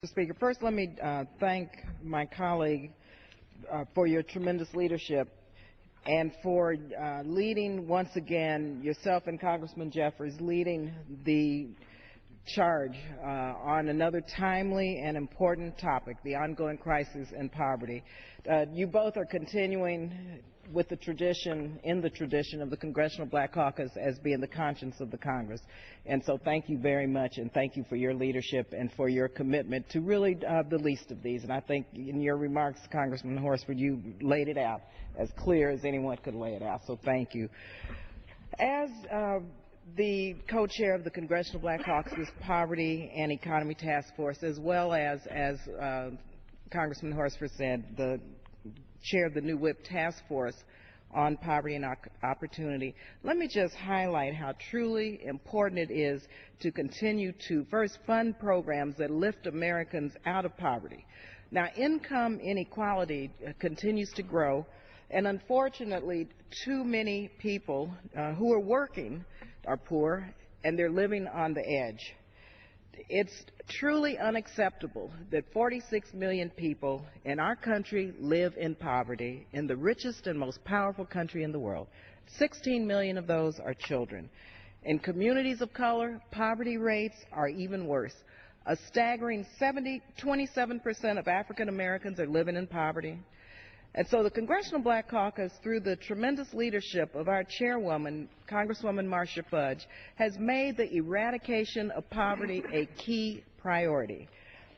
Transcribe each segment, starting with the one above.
Speaker. First, let me thank my colleague for your tremendous leadership and for leading once again, yourself and Congressman Jeffers, leading the charge on another timely and important topic, the ongoing crisis in poverty. You both are continuing with the tradition, in the tradition of the Congressional Black Caucus as being the conscience of the Congress. And so thank you very much, and thank you for your leadership and for your commitment to really the least of these. And I think in your remarks, Congressman Horsford, you laid it out as clear as anyone could lay it out, so thank you. As the co-chair of the Congressional Black Caucus Poverty and Economy Task Force, as well as Congressman Horsford said, the chair of the new WHIP Task Force on Poverty and Opportunity, let me just highlight how truly important it is to continue to first fund programs that lift Americans out of poverty. Now, income inequality continues to grow, and unfortunately, too many people who are working are poor, and they're living on the edge. It's truly unacceptable that 46 million people in our country live in poverty, in the richest and most powerful country in the world. 16 million of those are children. In communities of color, poverty rates are even worse. A staggering 27% of African Americans are living in poverty. And so the Congressional Black Caucus, through the tremendous leadership of our chairwoman, Congresswoman Marcia Fudge, has made the eradication of poverty a key priority.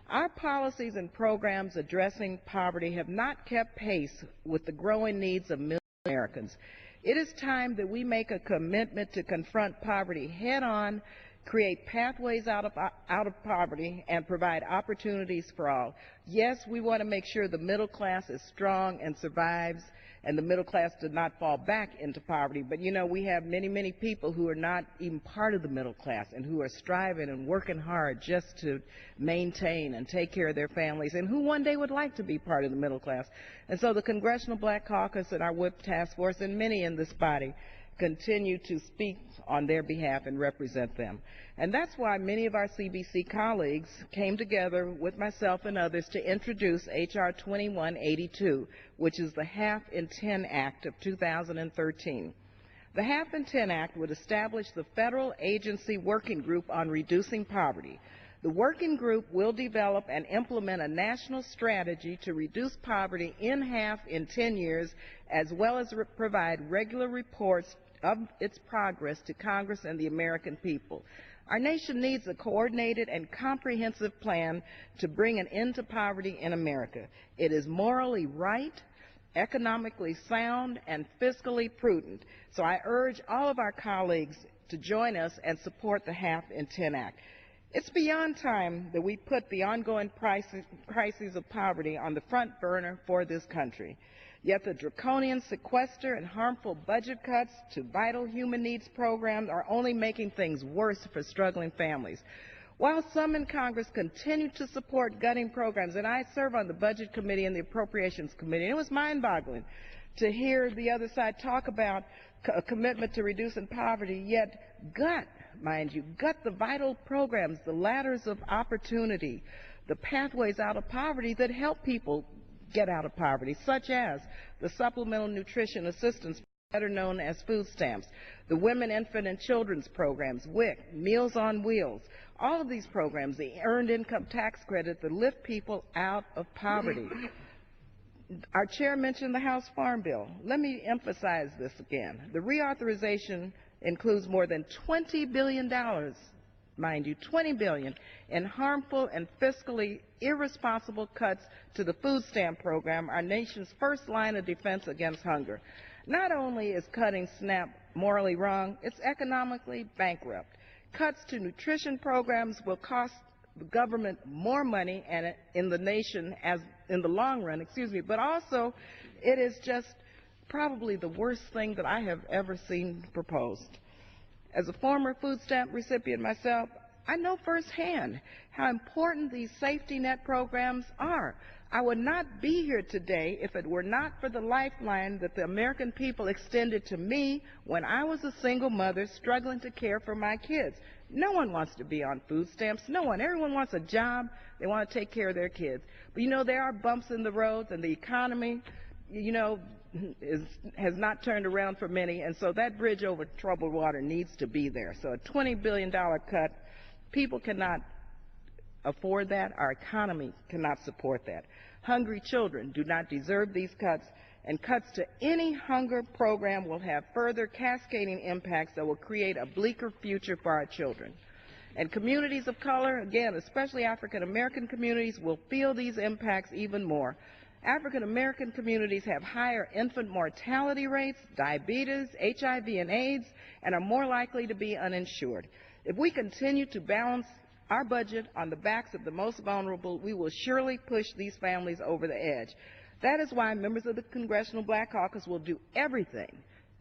Our policies and programs addressing poverty have not kept pace with the growing needs of millions of Americans. It is time that we make a commitment to confront poverty head-on, create pathways out of poverty, and provide opportunities for all. Yes, we want to make sure the middle class is strong and survives, and the middle class does not fall back into poverty. But you know, we have many, many people who are not even part of the middle class and who are striving and working hard just to maintain and take care of their families, and who one day would like to be part of the middle class. And so the Congressional Black Caucus and our WHIP Task Force and many in this body continue to speak on their behalf and represent them. And that's why many of our CBC colleagues came together with myself and others to introduce H.R. 2182, which is the Half in 10 Act of 2013. The Half in 10 Act would establish the Federal Agency Working Group on Reducing Poverty. The working group will develop and implement a national strategy to reduce poverty in half in 10 years, as well as provide regular reports of its progress to Congress and the American people. Our nation needs a coordinated and comprehensive plan to bring an end to poverty in America. It is morally right, economically sound, and fiscally prudent. So I urge all of our colleagues to join us and support the Half in 10 Act. It's beyond time that we put the ongoing crises of poverty on the front burner for this country. Yet the draconian sequester and harmful budget cuts to vital human needs programs are only making things worse for struggling families. While some in Congress continue to support gutting programs, and I serve on the Budget Committee and the Appropriations Committee, and it was mind-boggling to hear the other side talk about a commitment to reducing poverty, yet gut, mind you, gut the vital programs, the ladders of opportunity, the pathways out of poverty that help people get out of poverty, such as the Supplemental Nutrition Assistance, better known as food stamps, the Women, Infant, and Children's Programs, WIC, Meals on Wheels, all of these programs, the Earned Income Tax Credit that lift people out of poverty. Our chair mentioned the House Farm Bill. Let me emphasize this again. The reauthorization includes more than $20 billion, mind you, $20 billion, in harmful and fiscally irresponsible cuts to the food stamp program, our nation's first line of defense against hunger. Not only is cutting SNAP morally wrong, it's economically bankrupt. Cuts to nutrition programs will cost the government more money and in the nation as in the long run, but also it is just probably the worst thing that I have ever seen proposed. As a former food stamp recipient myself, I know firsthand how important these safety net programs are. I would not be here today if it were not for the lifeline that the American people extended to me when I was a single mother struggling to care for my kids. No one wants to be on food stamps. No one. Everyone wants a job, They want to take care of their kids. But you know, there are bumps in the roads, and the economy, you know, has not turned around for many, and so that bridge over troubled water needs to be there. So a $20 billion cut, people cannot afford that. Our economy cannot support that. Hungry children do not deserve these cuts, and cuts to any hunger program will have further cascading impacts that will create a bleaker future for our children. And communities of color, again, especially African American communities, will feel these impacts even more. African American communities have higher infant mortality rates, diabetes, HIV, and AIDS, and are more likely to be uninsured. If we continue to balance our budget on the backs of the most vulnerable, we will surely push these families over the edge. That is why members of the Congressional Black Caucus will do everything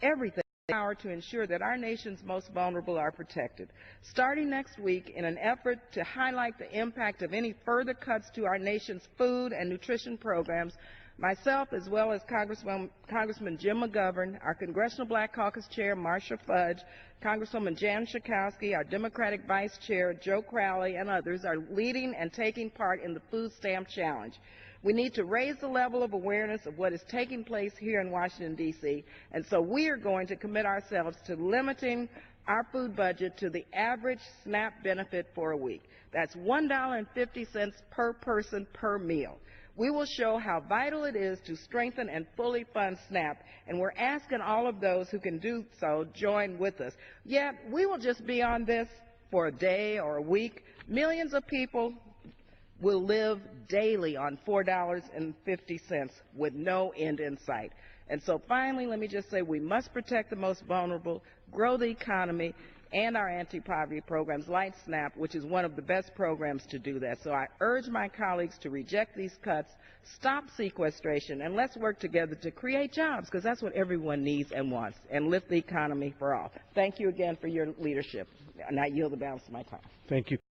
in their power to ensure that our nation's most vulnerable are protected. Starting next week, in an effort to highlight the impact of any further cuts to our nation's food and nutrition programs, myself, as well as Congressman Jim McGovern, our Congressional Black Caucus Chair, Marcia Fudge, Congresswoman Jan Schakowsky, our Democratic Vice Chair, Joe Crowley, and others, are leading and taking part in the Food Stamp Challenge. We need to raise the level of awareness of what is taking place here in Washington, D.C., and so we are going to commit ourselves to limiting our food budget to the average SNAP benefit for a week. That's $1.50 per person per meal. We will show how vital it is to strengthen and fully fund SNAP, and we're asking all of those who can do so join with us. Yet, we will just be on this for a day or a week. Millions of people will live daily on $4.50 with no end in sight. And so finally, let me just say we must protect the most vulnerable, grow the economy, and our anti-poverty programs like SNAP, which is one of the best programs to do that. So I urge my colleagues to reject these cuts, stop sequestration, and let's work together to create jobs, because that's what everyone needs and wants, and lift the economy for all. Thank you again for your leadership, and I yield the balance of my time. Thank you.